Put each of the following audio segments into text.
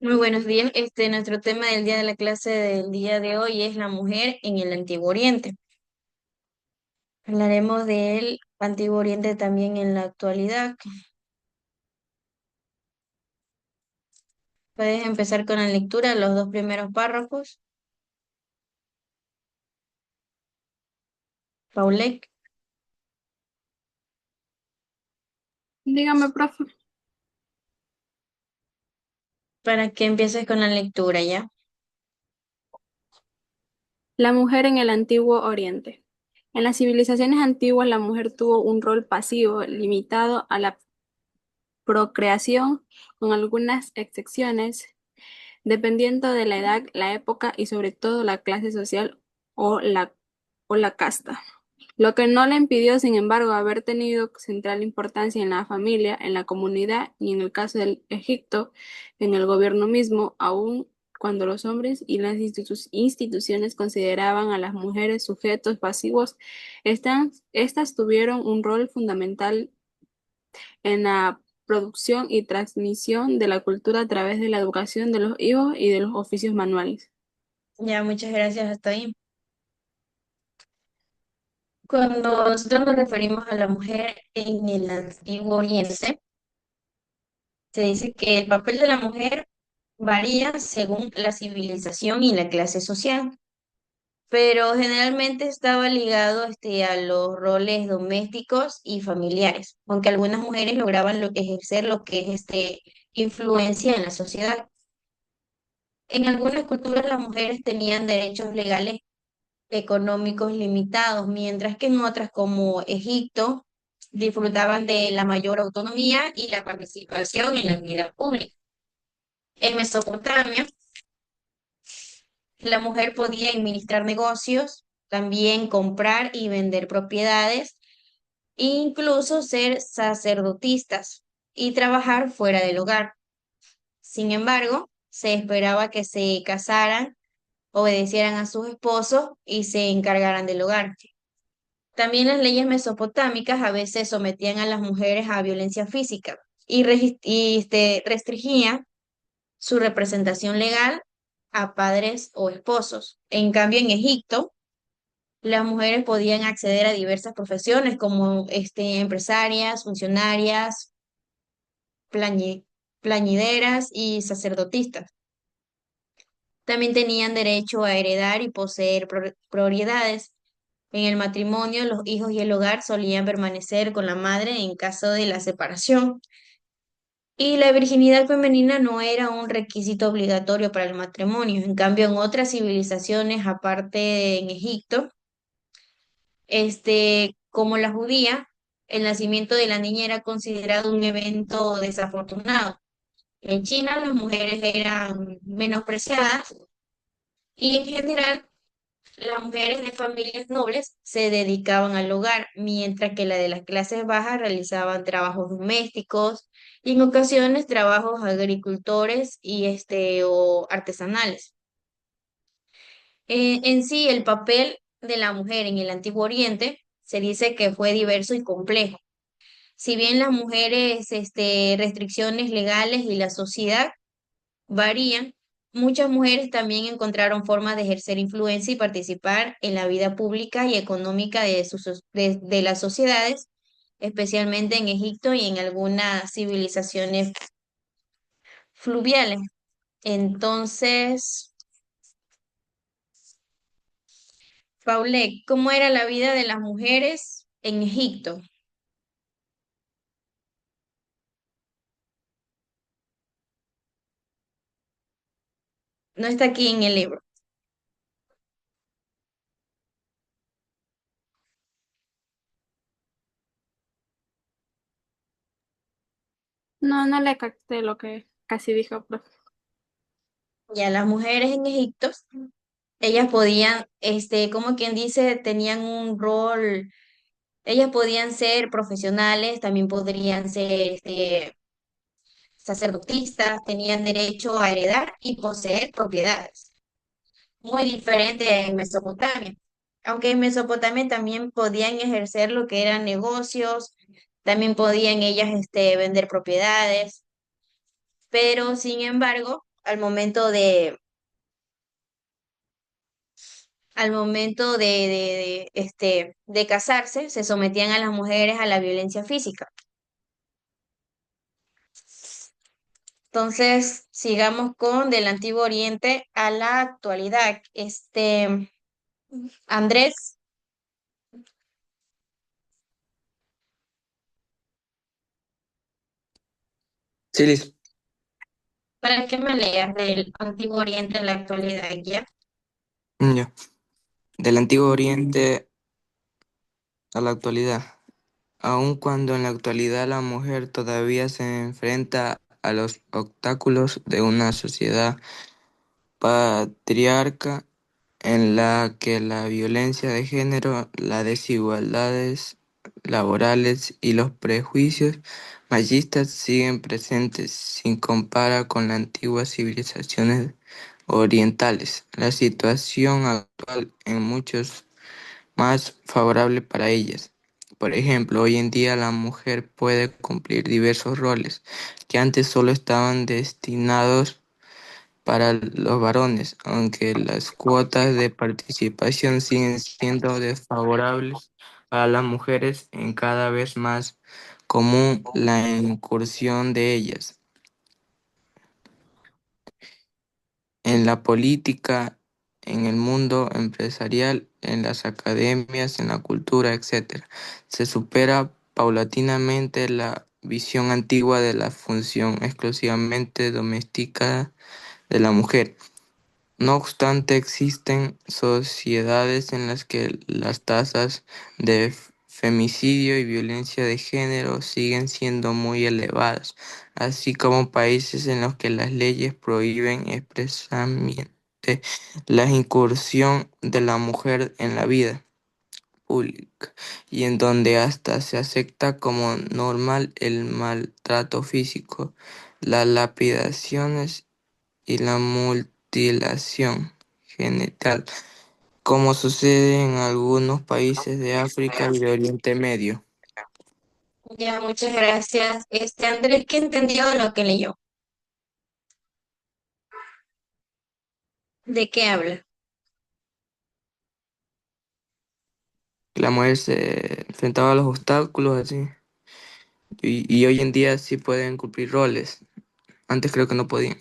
Muy buenos días. Nuestro tema del día de la clase del día de hoy es la mujer en el Antiguo Oriente. Hablaremos del Antiguo Oriente también en la actualidad. Puedes empezar con la lectura, los dos primeros párrafos. Paulette, Dígame, profe. para que empieces con la lectura, ¿ya? La mujer en el Antiguo Oriente. En las civilizaciones antiguas, la mujer tuvo un rol pasivo limitado a la procreación, con algunas excepciones, dependiendo de la edad, la época y sobre todo la clase social o la casta. Lo que no le impidió, sin embargo, haber tenido central importancia en la familia, en la comunidad y en el caso del Egipto, en el gobierno mismo, aun cuando los hombres y las instituciones consideraban a las mujeres sujetos pasivos, estas tuvieron un rol fundamental en la producción y transmisión de la cultura a través de la educación de los hijos y de los oficios manuales. Ya, muchas gracias, hasta ahí. Cuando nosotros nos referimos a la mujer en el Antiguo Oriente, se dice que el papel de la mujer varía según la civilización y la clase social, pero generalmente estaba ligado a los roles domésticos y familiares, aunque algunas mujeres lograban ejercer lo que es influencia en la sociedad. En algunas culturas las mujeres tenían derechos legales económicos limitados, mientras que en otras, como Egipto, disfrutaban de la mayor autonomía y la participación en la vida pública. En Mesopotamia, la mujer podía administrar negocios, también comprar y vender propiedades, e incluso ser sacerdotisas y trabajar fuera del hogar. Sin embargo, se esperaba que se casaran, obedecieran a sus esposos y se encargaran del hogar. También las leyes mesopotámicas a veces sometían a las mujeres a violencia física y restringían su representación legal a padres o esposos. En cambio, en Egipto, las mujeres podían acceder a diversas profesiones como empresarias, funcionarias, plañi- plañideras y sacerdotisas. También tenían derecho a heredar y poseer propiedades. En el matrimonio, los hijos y el hogar solían permanecer con la madre en caso de la separación. Y la virginidad femenina no era un requisito obligatorio para el matrimonio. En cambio, en otras civilizaciones, aparte en Egipto, como la judía, el nacimiento de la niña era considerado un evento desafortunado. En China, las mujeres eran menospreciadas y en general las mujeres de familias nobles se dedicaban al hogar, mientras que la de las clases bajas realizaban trabajos domésticos y en ocasiones trabajos agricultores o artesanales. En sí, el papel de la mujer en el Antiguo Oriente se dice que fue diverso y complejo. Si bien las mujeres, restricciones legales y la sociedad varían, muchas mujeres también encontraron formas de ejercer influencia y participar en la vida pública y económica de las sociedades, especialmente en Egipto y en algunas civilizaciones fluviales. Entonces, Paulette, ¿cómo era la vida de las mujeres en Egipto? No está aquí en el libro. No, no le capté lo que casi dijo, profe. Ya las mujeres en Egipto, ellas podían, como quien dice, tenían un rol. Ellas podían ser profesionales, también podrían ser sacerdotisas, tenían derecho a heredar y poseer propiedades. Muy diferente en Mesopotamia. Aunque en Mesopotamia también podían ejercer lo que eran negocios, también podían ellas vender propiedades, pero sin embargo, al momento de casarse, se sometían a las mujeres a la violencia física. Entonces, sigamos con del Antiguo Oriente a la actualidad. Andrés, Sí, Liz. ¿para qué me leas del Antiguo Oriente a la actualidad ya? Ya. Del Antiguo Oriente a la actualidad. Aun cuando en la actualidad la mujer todavía se enfrenta a los obstáculos de una sociedad patriarca en la que la violencia de género, las desigualdades laborales y los prejuicios machistas siguen presentes sin comparar con las antiguas civilizaciones orientales. La situación actual en muchos más favorable para ellas. Por ejemplo, hoy en día la mujer puede cumplir diversos roles que antes solo estaban destinados para los varones, aunque las cuotas de participación siguen siendo desfavorables para las mujeres, en cada vez más común la incursión de ellas en la política, en el mundo empresarial, en las academias, en la cultura, etc. Se supera paulatinamente la visión antigua de la función exclusivamente doméstica de la mujer. No obstante, existen sociedades en las que las tasas de femicidio y violencia de género siguen siendo muy elevadas, así como países en los que las leyes prohíben expresamente la incursión de la mujer en la vida pública y en donde hasta se acepta como normal el maltrato físico, las lapidaciones y la mutilación genital, como sucede en algunos países de África y de Oriente Medio. Ya, muchas gracias. Andrés, ¿qué entendió de lo que leyó? ¿De qué habla? La mujer se enfrentaba a los obstáculos así, y hoy en día sí pueden cumplir roles. Antes creo que no podían.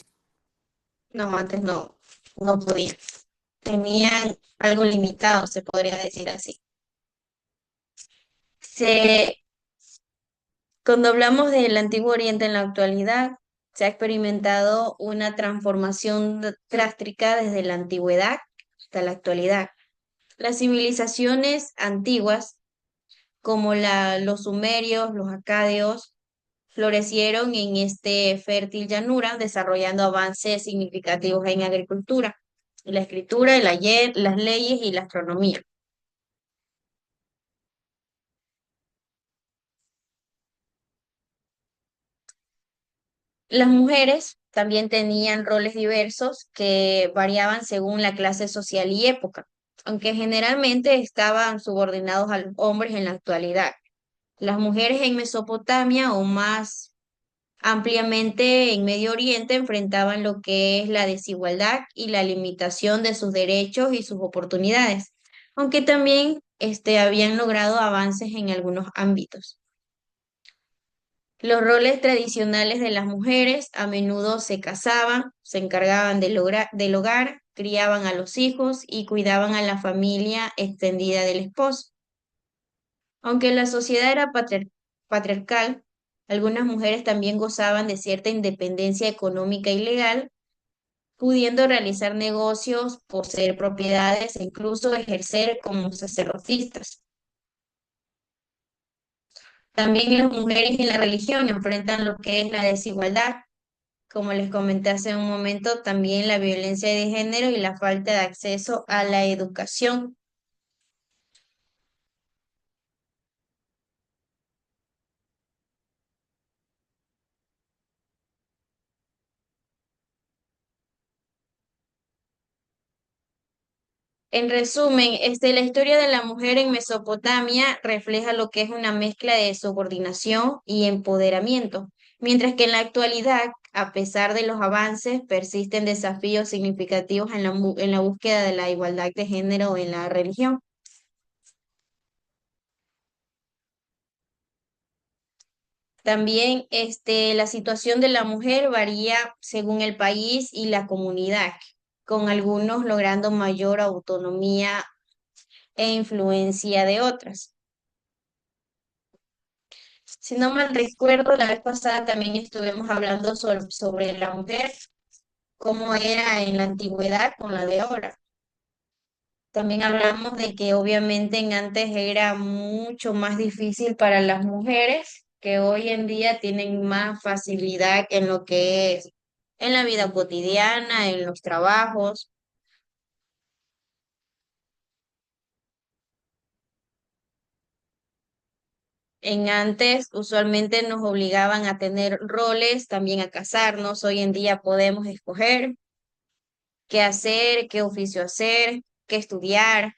No, antes no podía. Tenían algo limitado, se podría decir así. Se, Cuando hablamos del Antiguo Oriente en la actualidad, se ha experimentado una transformación drástica desde la antigüedad hasta la actualidad. Las civilizaciones antiguas, como los sumerios, los acadios, florecieron en este fértil llanura, desarrollando avances significativos en agricultura, la escritura, las leyes y la astronomía. Las mujeres también tenían roles diversos que variaban según la clase social y época, aunque generalmente estaban subordinados a los hombres en la actualidad. Las mujeres en Mesopotamia o más ampliamente en Medio Oriente enfrentaban lo que es la desigualdad y la limitación de sus derechos y sus oportunidades, aunque también habían logrado avances en algunos ámbitos. Los roles tradicionales de las mujeres a menudo se casaban, se encargaban del hogar, criaban a los hijos y cuidaban a la familia extendida del esposo. Aunque la sociedad era patriarcal, algunas mujeres también gozaban de cierta independencia económica y legal, pudiendo realizar negocios, poseer propiedades e incluso ejercer como sacerdotisas. También las mujeres en la religión enfrentan lo que es la desigualdad. Como les comenté hace un momento, también la violencia de género y la falta de acceso a la educación. En resumen, la historia de la mujer en Mesopotamia refleja lo que es una mezcla de subordinación y empoderamiento, mientras que en la actualidad a pesar de los avances, persisten desafíos significativos en en la búsqueda de la igualdad de género en la religión. También la situación de la mujer varía según el país y la comunidad, con algunos logrando mayor autonomía e influencia de otras. Si no mal recuerdo, la vez pasada también estuvimos hablando sobre la mujer, cómo era en la antigüedad con la de ahora. También hablamos de que obviamente en antes era mucho más difícil para las mujeres, que hoy en día tienen más facilidad en lo que es en la vida cotidiana, en los trabajos. En antes usualmente nos obligaban a tener roles, también a casarnos. Hoy en día podemos escoger qué hacer, qué oficio hacer, qué estudiar.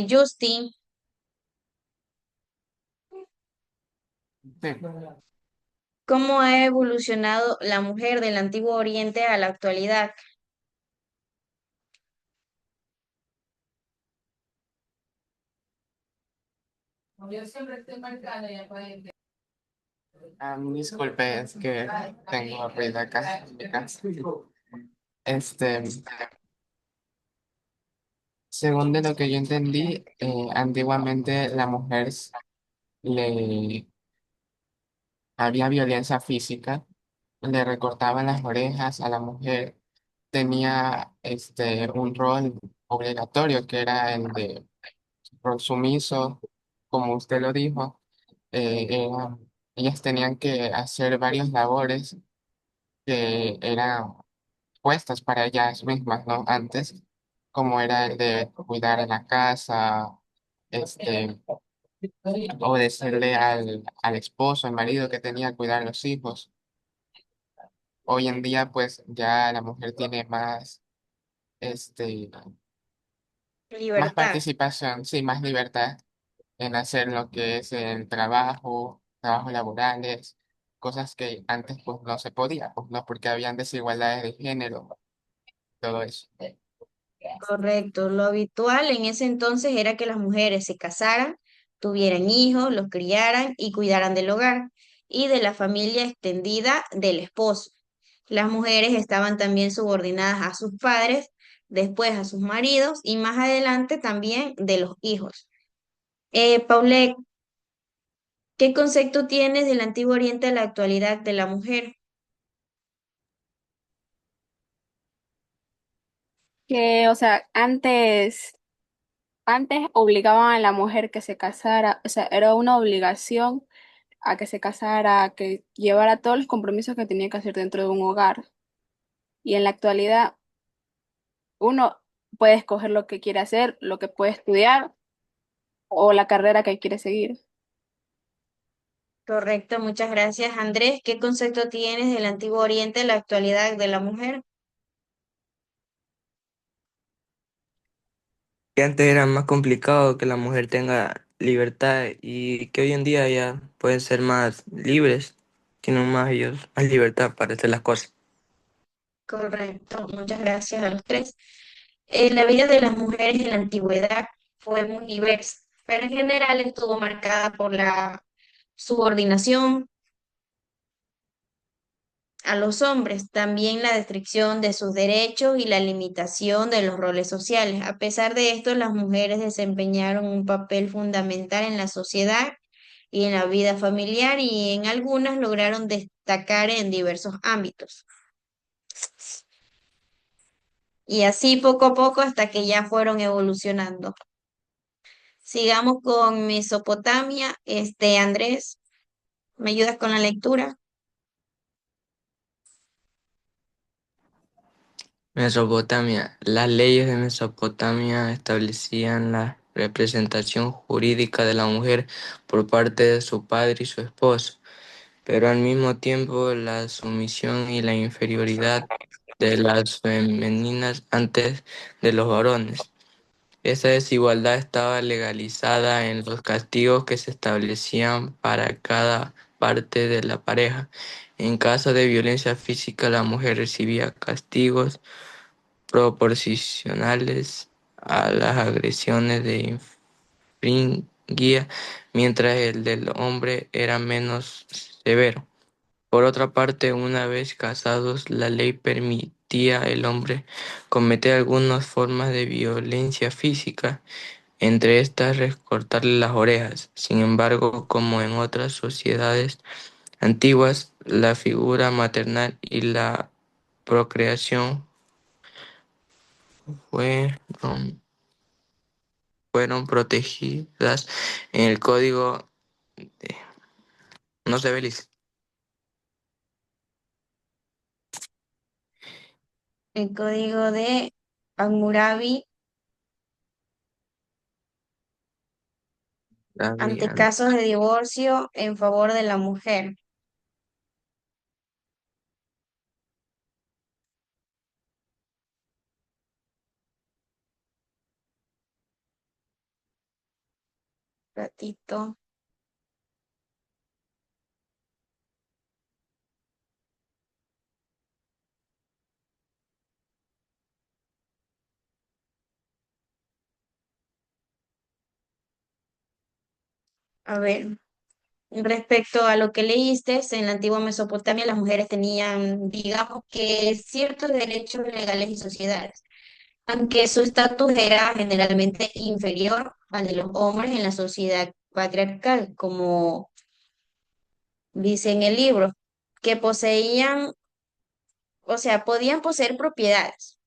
Justin, Sí. ¿cómo ha evolucionado la mujer del Antiguo Oriente a la actualidad? Disculpe, es que tengo ruido acá en mi casa. Este, según de lo que yo entendí, antiguamente la mujer le había violencia física, le recortaban las orejas a la mujer, tenía un rol obligatorio que era el de rol sumiso, como usted lo dijo, ellas tenían que hacer varias labores que eran puestas para ellas mismas, ¿no? Antes, como era el de cuidar en la casa, este, obedecerle al esposo, al marido que tenía que cuidar a los hijos. Hoy en día, pues ya la mujer tiene más, este, más Libertad. participación, sí, más libertad en hacer lo que es el trabajo, trabajos laborales, cosas que antes pues no se podía, pues no, porque habían desigualdades de género, todo eso. Correcto. Lo habitual en ese entonces era que las mujeres se casaran, tuvieran hijos, los criaran y cuidaran del hogar y de la familia extendida del esposo. Las mujeres estaban también subordinadas a sus padres, después a sus maridos y más adelante también de los hijos. Paulette, ¿qué concepto tienes del Antiguo Oriente a la actualidad de la mujer? Que, o sea, antes obligaban a la mujer que se casara, o sea, era una obligación a que se casara, a que llevara todos los compromisos que tenía que hacer dentro de un hogar. Y en la actualidad, uno puede escoger lo que quiere hacer, lo que puede estudiar o la carrera que quiere seguir. Correcto, muchas gracias. Andrés, ¿qué concepto tienes del Antiguo Oriente a la actualidad de la mujer? Que antes era más complicado que la mujer tenga libertad y que hoy en día ya pueden ser más libres, tienen más ellos más libertad para hacer las cosas. Correcto, muchas gracias a los tres. La vida de las mujeres en la antigüedad fue muy diversa, pero en general estuvo marcada por la subordinación a los hombres, también la restricción de sus derechos y la limitación de los roles sociales. A pesar de esto, las mujeres desempeñaron un papel fundamental en la sociedad y en la vida familiar y en algunas lograron destacar en diversos ámbitos. Y así poco a poco hasta que ya fueron evolucionando. Sigamos con Mesopotamia. Andrés, ¿me ayudas con la lectura? Mesopotamia. Las leyes de Mesopotamia establecían la representación jurídica de la mujer por parte de su padre y su esposo, pero al mismo tiempo la sumisión y la inferioridad de las femeninas antes de los varones. Esa desigualdad estaba legalizada en los castigos que se establecían para cada parte de la pareja. En caso de violencia física, la mujer recibía castigos proporcionales a las agresiones de infringía, mientras el del hombre era menos severo. Por otra parte, una vez casados, la ley permitía al hombre cometer algunas formas de violencia física, entre estas recortarle las orejas. Sin embargo, como en otras sociedades antiguas, la figura maternal y la procreación fueron, fueron protegidas en el código de... No sé, Belis. El código de Hammurabi ante casos de divorcio en favor de la mujer. Ratito. A ver, respecto a lo que leíste, en la antigua Mesopotamia las mujeres tenían, digamos que ciertos derechos legales y sociedades, aunque su estatus era generalmente inferior al de los hombres en la sociedad patriarcal, como dice en el libro, que poseían, o sea, podían poseer propiedades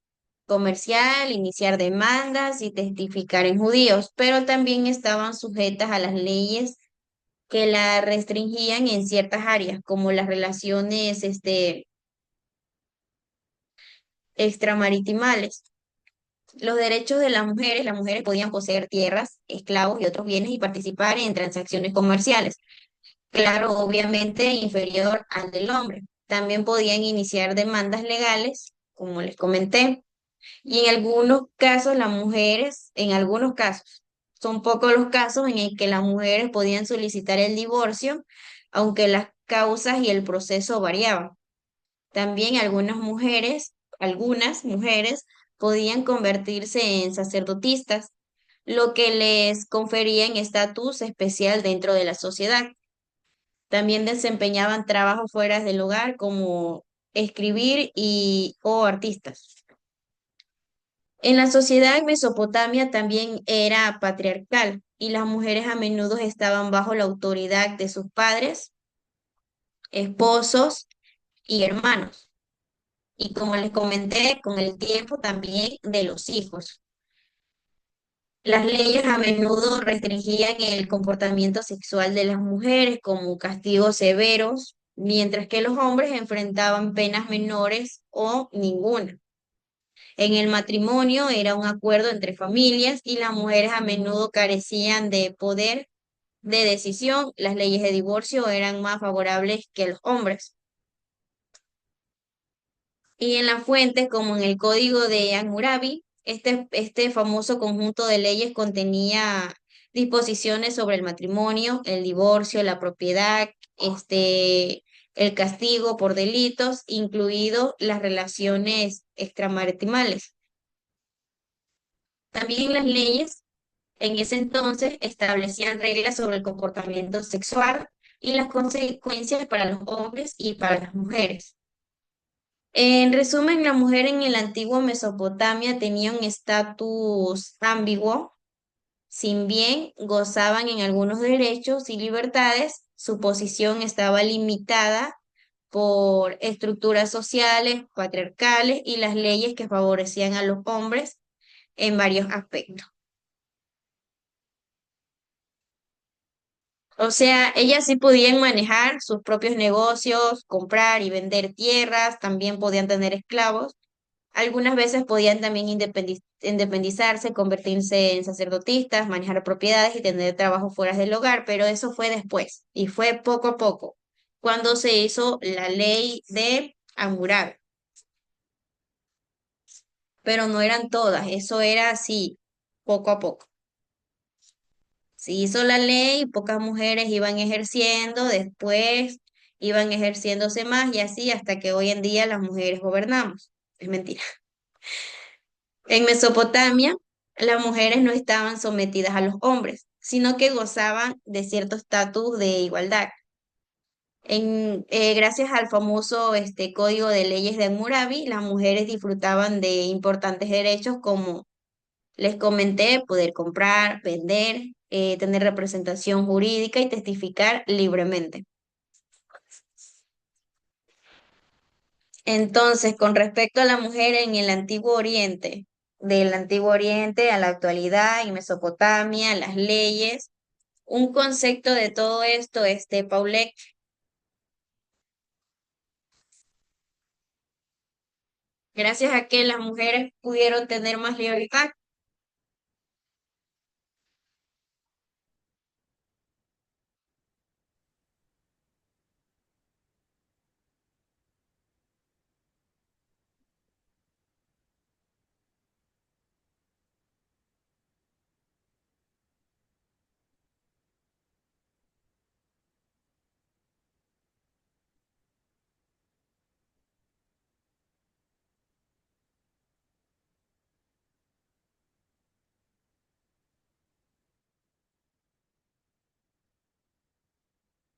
comercial, iniciar demandas y testificar en judíos, pero también estaban sujetas a las leyes que la restringían en ciertas áreas, como las relaciones extramaritales. Los derechos de las mujeres podían poseer tierras, esclavos y otros bienes y participar en transacciones comerciales. Claro, obviamente inferior al del hombre. También podían iniciar demandas legales, como les comenté, y en algunos casos las mujeres, en algunos casos, son pocos los casos en el que las mujeres podían solicitar el divorcio, aunque las causas y el proceso variaban. También algunas mujeres podían convertirse en sacerdotisas, lo que les confería un estatus especial dentro de la sociedad. También desempeñaban trabajos fuera del hogar como escribir y o artistas. En la sociedad en Mesopotamia también era patriarcal y las mujeres a menudo estaban bajo la autoridad de sus padres, esposos y hermanos. Y como les comenté, con el tiempo también de los hijos. Las leyes a menudo restringían el comportamiento sexual de las mujeres como castigos severos, mientras que los hombres enfrentaban penas menores o ninguna. En el matrimonio era un acuerdo entre familias y las mujeres a menudo carecían de poder de decisión. Las leyes de divorcio eran más favorables que los hombres. Y en las fuentes, como en el Código de Hammurabi, este famoso conjunto de leyes contenía disposiciones sobre el matrimonio, el divorcio, la propiedad, el castigo por delitos, incluido las relaciones extramaritales. También las leyes en ese entonces establecían reglas sobre el comportamiento sexual y las consecuencias para los hombres y para las mujeres. En resumen, la mujer en el antiguo Mesopotamia tenía un estatus ambiguo, sin bien gozaban en algunos derechos y libertades, su posición estaba limitada por estructuras sociales, patriarcales y las leyes que favorecían a los hombres en varios aspectos. O sea, ellas sí podían manejar sus propios negocios, comprar y vender tierras, también podían tener esclavos. Algunas veces podían también independizarse, convertirse en sacerdotisas, manejar propiedades y tener trabajo fuera del hogar, pero eso fue después y fue poco a poco, cuando se hizo la ley de Hammurabi. pero no eran todas, eso era así, poco a poco. Se hizo la ley y pocas mujeres iban ejerciendo, después iban ejerciéndose más y así hasta que hoy en día las mujeres gobernamos. Es mentira. En Mesopotamia, las mujeres no estaban sometidas a los hombres, sino que gozaban de cierto estatus de igualdad. Gracias al famoso Código de Leyes de Hammurabi, las mujeres disfrutaban de importantes derechos como les comenté, poder comprar, vender, tener representación jurídica y testificar libremente. Entonces, con respecto a la mujer en el Antiguo Oriente, del Antiguo Oriente a la actualidad, en Mesopotamia, las leyes, un concepto de todo esto, Paulette, gracias a que las mujeres pudieron tener más libertad.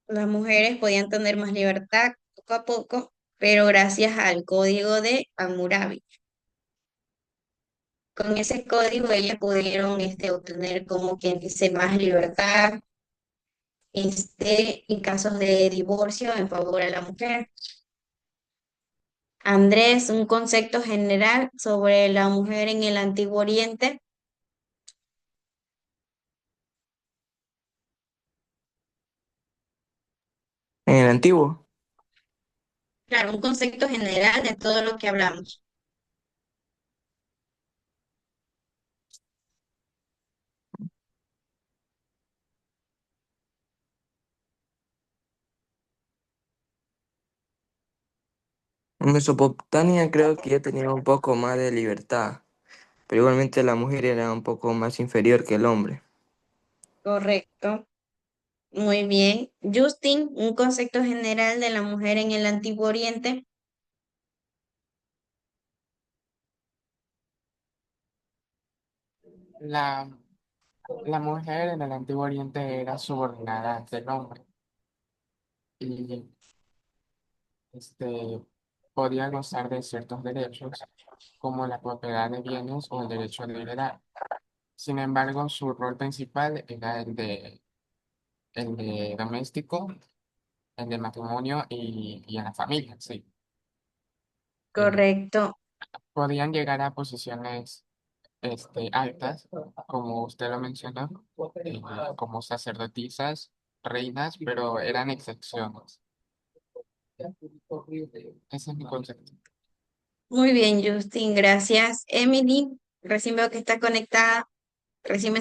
Las mujeres podían tener más libertad poco a poco, pero gracias al Código de Hammurabi. Con ese código ellas pudieron obtener como quien dice más libertad en casos de divorcio en favor a la mujer. Andrés, un concepto general sobre la mujer en el Antiguo Oriente. En el antiguo, Claro, un concepto general de todo lo que hablamos. en Mesopotamia creo que ya tenía un poco más de libertad, pero igualmente la mujer era un poco más inferior que el hombre. Correcto. Muy bien. Justin, un concepto general de la mujer en el Antiguo Oriente. La, la mujer en el Antiguo Oriente era subordinada del hombre y este, podía gozar de ciertos derechos como la propiedad de bienes o el derecho de heredar. Sin embargo, su rol principal era el de doméstico, el de matrimonio y en la familia, sí. Eh, Correcto. Podían llegar a posiciones altas, como usted lo mencionó, eh, como sacerdotisas, reinas, pero eran excepciones. Ese es mi concepto. Muy bien, Justin. Gracias. Emily, recién veo que está conectada. Recién me